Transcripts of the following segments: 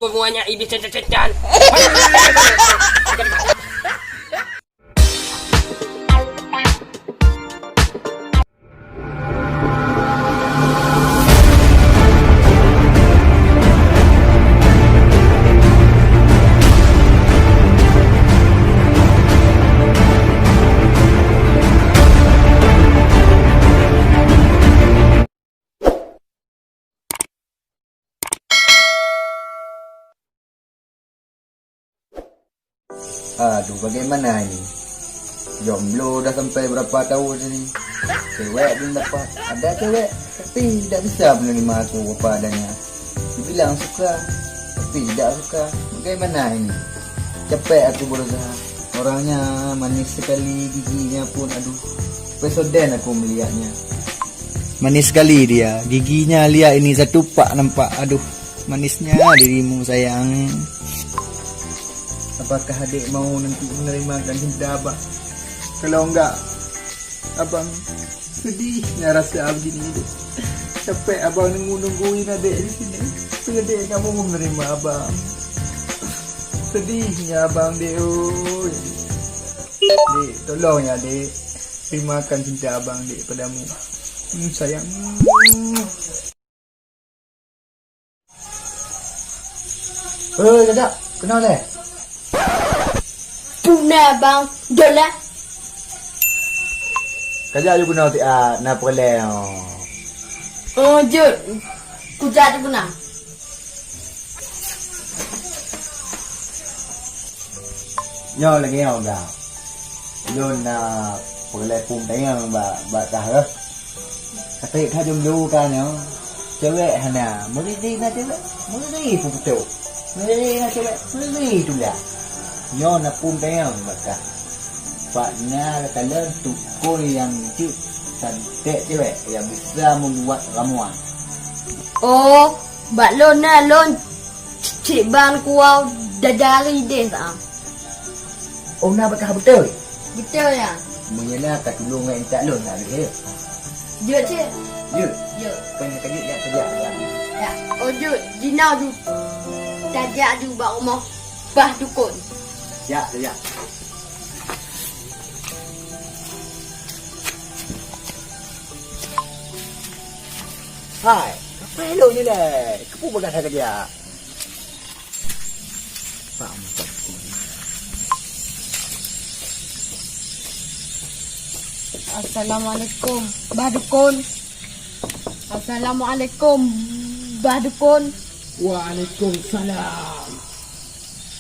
Semuanya iblis cecan. Aduh, bagaimana ini? Jomblo dah sampai berapa tahun ini. Cewek belum dapat. Ada cewek, tapi tidak bisa menerima aku apa adanya. Dibilang suka, tapi tidak suka. Bagaimana ini? Capek aku berusaha. Orangnya manis sekali, giginya pun aduh. Pesoden aku melihatnya. Manis sekali dia, giginya lihat ini satu pak nampak. Aduh, manisnya dirimu sayang. Apakah adik mau nanti menerima cinta abang? Kalau enggak, abang sedihnya rasa begini dek. Capek abang nungguin adik di sini. Tapi adik kamu mau menerima abang. Sedihnya abang dek. Dek, tolong ya dek. Terimakan cinta abang dek padamu. Sayang. Dadak, kenal deh? Tuna bang, dola. Kajak you guna na perle. Oh, jut. Kuja tu guna. Yo lagi yo dah. Yo na perle pun tayang ba tah. Kata tha jom lu kan yo. Cewek hana, mesti na cewek. Mesti putu. Mesti na cewek. Mesti tu lah. Yo na pun tayang baka. Paknya kalian tukul yang cik cantik cewek yang bisa membuat ramuan. Oh, bak lon na lon. Cik bang kuau dadari deh tak? Oh na bakal betul. Betul ya? Mengenal kat tolong dengan tak lon nak dia. Jut cik. Ya. Jut. Kena kali lihat kerja. Ya. Oh jut, dinau tu. Tajak tu bak rumah. Bah dukun. Ya, ya. Hai, apa hello ni lah? Kepu bagas kerja. Pak mantap. Assalamualaikum, bah dukun. Assalamualaikum, bah dukun. Waalaikumsalam.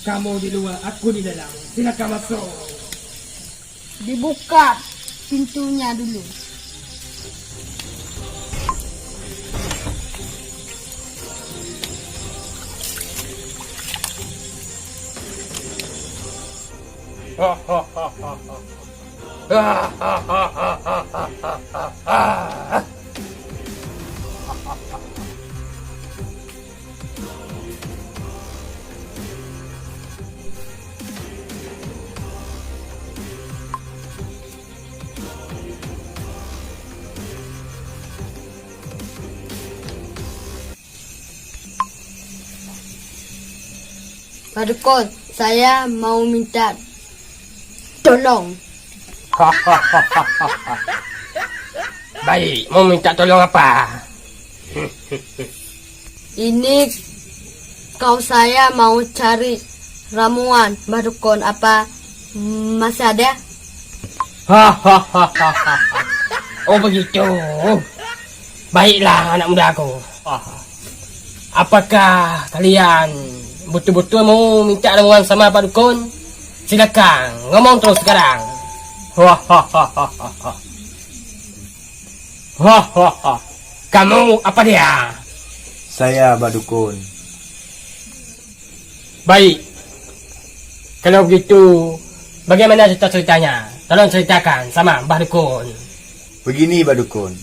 Kamu di luar, aku di dalam. Silakan masuk. Dibuka pintunya dulu. Pak Dukun, saya mau minta tolong. Baik, mau minta tolong apa? Ini kau saya mau cari ramuan, Pak Dukun. Apa masih ada? Oh begitu. Baiklah anak muda aku. Apakah kalian betul-betul mau minta ramuan sama Pak Dukun? Silakan, ngomong terus sekarang. Kamu apa dia? Saya Badukun. Baik. Kalau begitu, bagaimana cerita-ceritanya? Tolong ceritakan sama Mbah Dukun. Begini Badukun.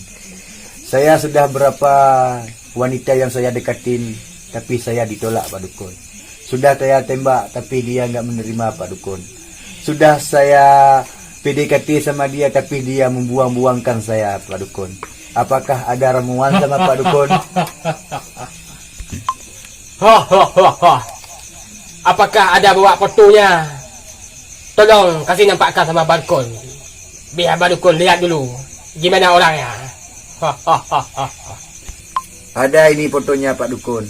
Saya sudah berapa wanita yang saya dekatin, tapi saya ditolak Badukun. Sudah saya tembak tapi dia enggak menerima Pak Dukun. Sudah saya PDKT sama dia tapi dia membuang-buangkan saya Pak Dukun. Apakah ada ramuan sama Pak Dukun? Apakah ada bawa fotonya? Tolong kasih nampakkan sama Badukun. Biar Badukun lihat dulu gimana orangnya. Ada ini fotonya Pak Dukun.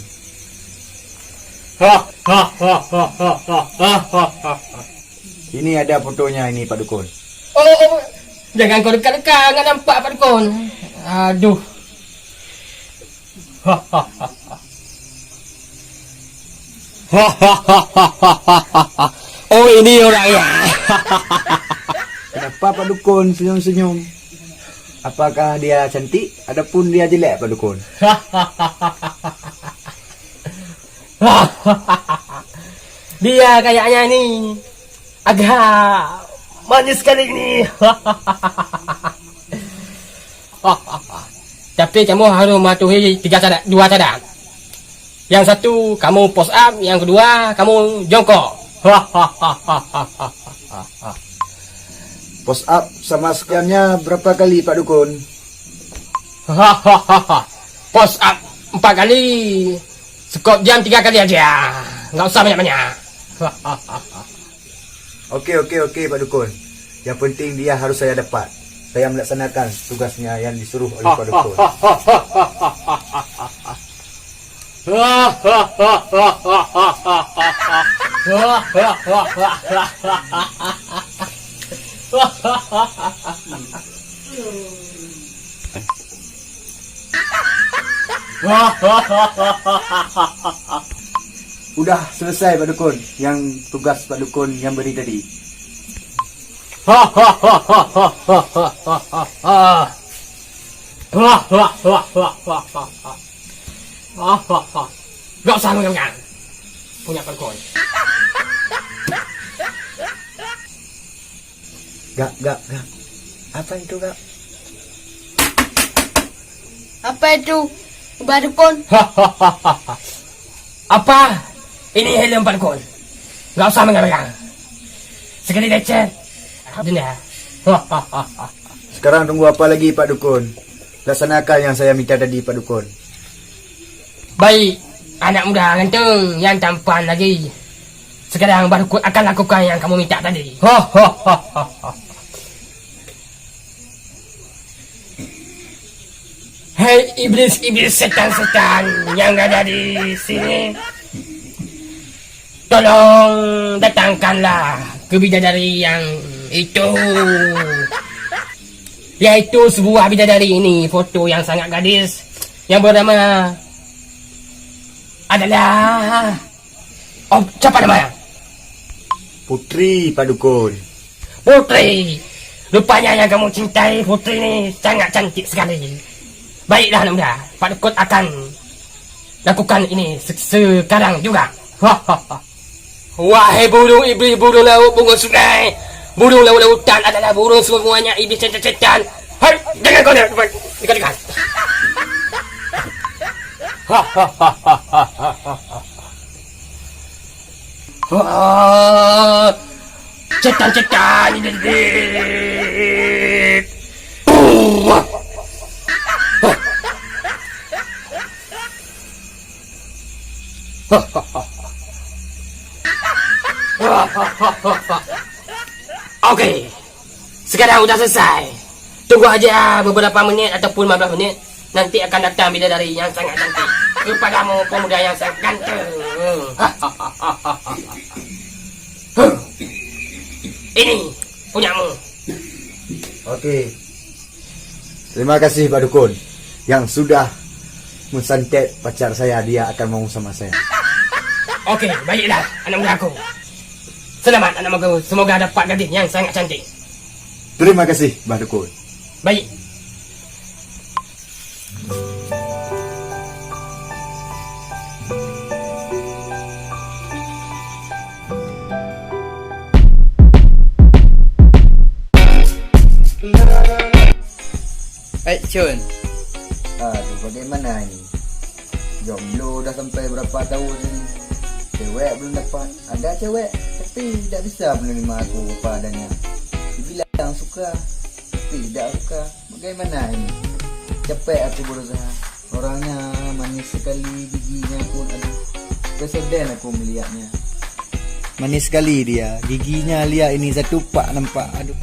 Ini ada fotonya ini Pak Dukun. Oh, jangan kau dekat-dekat, nggak nampak Badukun. Aduh. Oh, ini orangnya. Kenapa Pak Dukun senyum-senyum? Apakah dia cantik? Adapun dia jelek Pak Dukun. Dia kayaknya ini agak manis sekali ini. Tapi kamu harus mematuhi 2 cadang. Yang satu kamu push up, yang kedua kamu jongkok. Push up sama sekiannya berapa kali Pak Dukun? Push up 4 kali, skop jam 3 kali aja. Nggak usah banyak-banyak. Oke Pak Dukun. Yang penting dia harus saya dapat. Saya melaksanakan tugasnya yang disuruh oleh Pak Dukun. Udah selesai Pak Dukun. Yang tugas Pak Dukun yang beri tadi. Gak usah ngomong-ngomong. Punya Badukun. Gak. Apa itu Gak? Apa itu? Badukun. Apa? Ini helm Badukun. Gak usah mengang-mengang. Sekali lecet. Dunia. Sekarang tunggu apa lagi Pak Dukun? Laksanakan yang saya minta tadi Pak Dukun. Baik, anak muda ganteng yang tampan lagi. Sekarang Badukun akan lakukan yang kamu minta tadi. Hei iblis-iblis setan-setan yang ada di sini, tolong datangkanlah ke bidadari yang itu. Yaitu sebuah bidadari ini, foto yang sangat gadis yang bernama adalah, oh, siapa namanya? Putri Pak Dukun. Putri. Rupanya yang kamu cintai Putri ini sangat cantik sekali. Baiklah anak muda, Pak Dukun akan lakukan ini sekarang juga. Wahai burung iblis, burung laut, burung sungai, burung laut-lautan adalah burung semuanya iblis setan-setan. Hai, jangan kau dekat-dekat. Setan-setan iblis. Oke, sekarang udah selesai. Tunggu aja beberapa menit ataupun 15 menit. Nanti akan datang bidadari yang sangat cantik kepadamu, pemuda yang sangat ganteng. Ini punyamu. Oke. Terima kasih Pak Dukun yang sudah mensantet pacar saya, dia akan mau sama saya. Oke, baiklah anak mudaku. Selamat anak mudaku, semoga dapat gadis yang sangat cantik. Terima kasih Pak Dukun. Baik. Cun, Aduh, bagaimana ini? Jomblo udah sampai berapa tahun ini. Cewek belum dapat. Ada cewek, tapi tidak bisa menerima aku padanya. Dibilang suka, tapi tidak suka. Bagaimana ini? Capek aku berusaha. Orangnya manis sekali, giginya pun aduh. Presiden aku melihatnya. Manis sekali dia. Giginya lihat ini satu pak nampak. Aduh.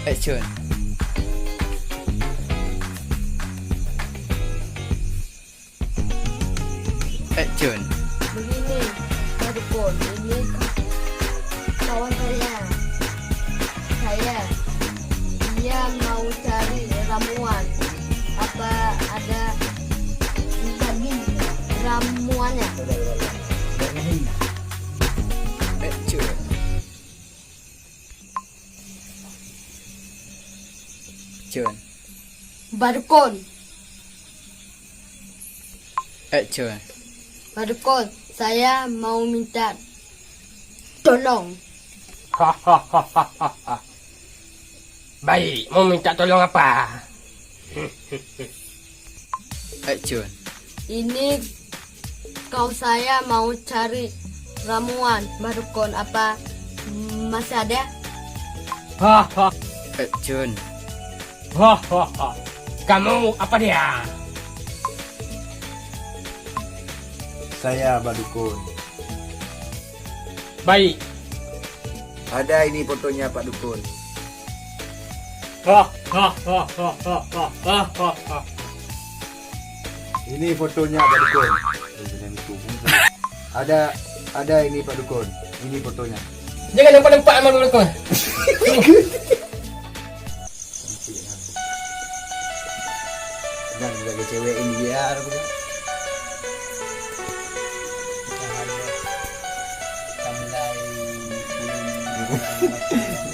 Action. Action. Begini, Dukun, ini kawan saya. Dia mau cari ramuan. Apa ada lagi ramuannya? Action. Action. Dukun, Action. Dukun, saya mau minta tolong. Hahaha. Baik, mau minta tolong apa? Action. Ini kau saya mau cari ramuan. Dukun, apa masih ada? Hahaha. Action. Hahaha. Kamu apa dia? Saya Badukun. Baik. Ada ini fotonya Pak Dukun. Hahaha. Ini fotonya Pak Dukun. Ada ini Pak Dukun. Ini fotonya. Jangan nampak-nampak sama dulu kau. Dan sebagai cewek ini biar aku.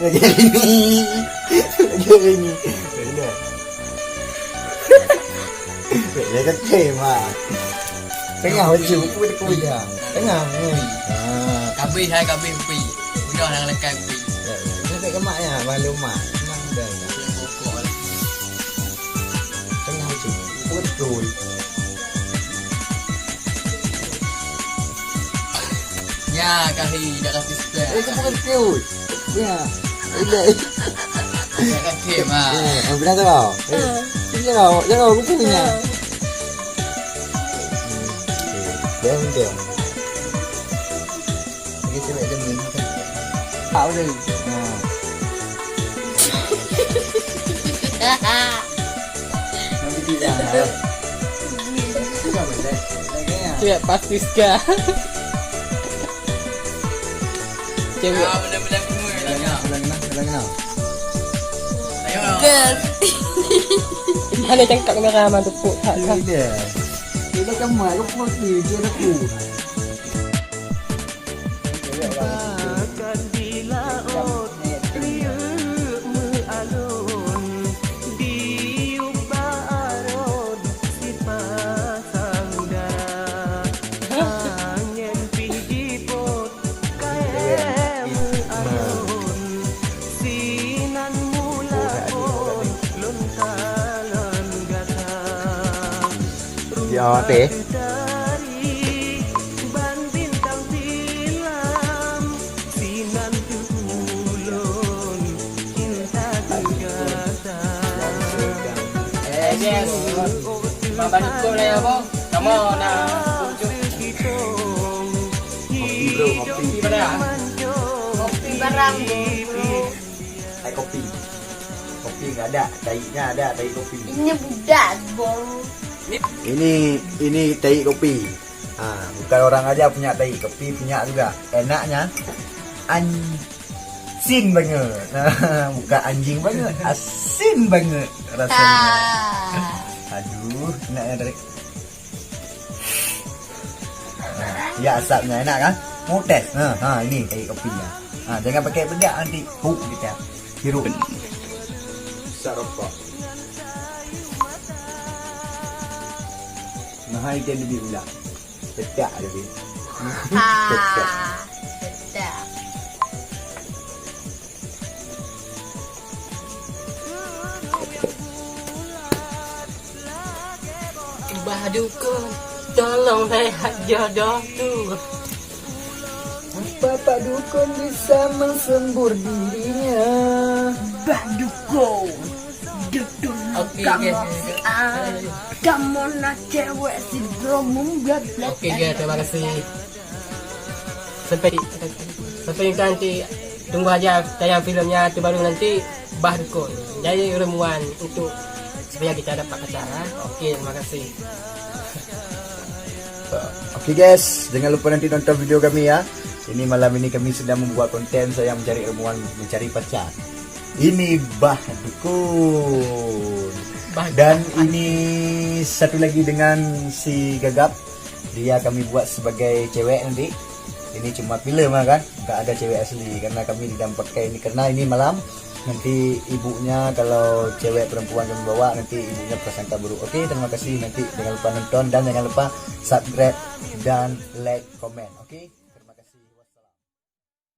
Lagi ini. Dia kan tema. Tengah wajib aku dekat dia. Tengah ni. Kabeh hai kabeh pi. Udah nang lekai pi. Dia tak kemaknya malu mak. Memang dah. Pokok. Tengah wajib. Betul. Ya kahi dah kasih spare. Itu bukan cute. Ya. Ini. Dah kasih mah. Benar tak kau? Jangan aku punya. Diam. Ini cewek demi. Tahu dah. Nanti tidak. Tidak boleh. Ya pasti ska. Cewek. Benda-benda semua tanya. Kenal. Ayo. Girl. Ada cangkak merah sama tepuk. Dia. Dia kemar aku pasti dia aku. Ya, teh. Yes. Baba Niko lah ya, Bang. Kamu nak tunjuk Kopi bro, kopi. di mana? Kopi barang, bro. Hai kopi. Kopi enggak ada, taiknya ada, taik kopi. Ini budak, bro. Ini taik kopi. Bukan orang aja punya taik kopi, punya juga. Enaknya asin banget. Bukan anjing banget, asin banget rasanya. Aduh, enaknya dari. Ya asapnya enak kan? Mau tes. Ini taik kopinya. Jangan pakai bedak nanti buk kita. Hirup. Besar rokok. Nah, itu lebih ulang. Bedak lebih. Bedak. Mbah Dukun, tolong lihat jodoh tu. Bapak Dukun bisa menggembur dirinya. Mbah Dukun. Dukun. Okey, guys. kamu nak cewek si Bromum blad blad. Oke guys, terima kasih. Sampai nanti tunggu aja tayang filmnya terbaru nanti Bah Dukun. Jadi remuan untuk supaya kita dapat acara. Oke, terima kasih. Oke guys, jangan lupa nanti nonton video kami ya. Ini malam ini kami sedang membuat konten saya mencari ilmuwan mencari pacar. Ini Bah Dukun. Dan ini satu lagi dengan si Gagap. Dia kami buat sebagai cewek nanti. Ini cuma film kan, nggak ada cewek asli karena kami tidak pakai ini karena ini malam. Nanti ibunya kalau cewek perempuan kami bawa nanti ibunya prasangka buruk. Oke, terima kasih, nanti jangan lupa nonton dan jangan lupa subscribe dan like, komen. Oke.